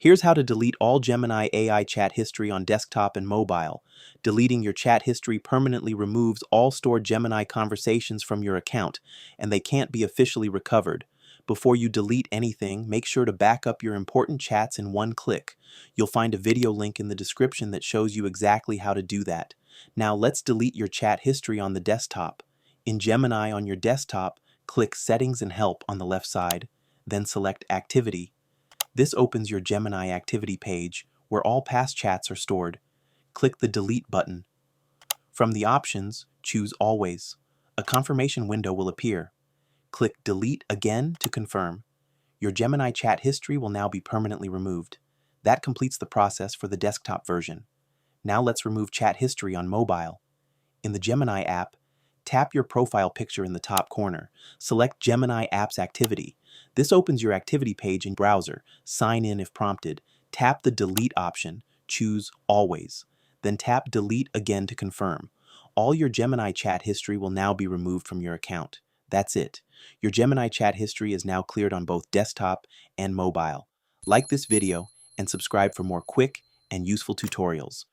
Here's how to delete all Gemini AI chat history on desktop and mobile. Deleting your chat history permanently removes all stored Gemini conversations from your account, and they can't be officially recovered. Before you delete anything, make sure to back up your important chats in one click. You'll find a video link in the description that shows you exactly how to do that. Now let's delete your chat history on the desktop. In Gemini on your desktop, click Settings and Help on the left side, then select Activity. This opens your Gemini activity page where all past chats are stored. Click the Delete button. From the options, choose Always. A confirmation window will appear. Click Delete again to confirm. Your Gemini chat history will now be permanently removed. That completes the process for the desktop version. Now let's remove chat history on mobile. In the Gemini app, tap your profile picture in the top corner. Select Gemini Apps Activity. This opens your activity page in browser. Sign in if prompted. Tap the Delete option. Choose Always. Then tap Delete again to confirm. All your Gemini chat history will now be removed from your account. That's it. Your Gemini chat history is now cleared on both desktop and mobile. Like this video and subscribe for more quick and useful tutorials.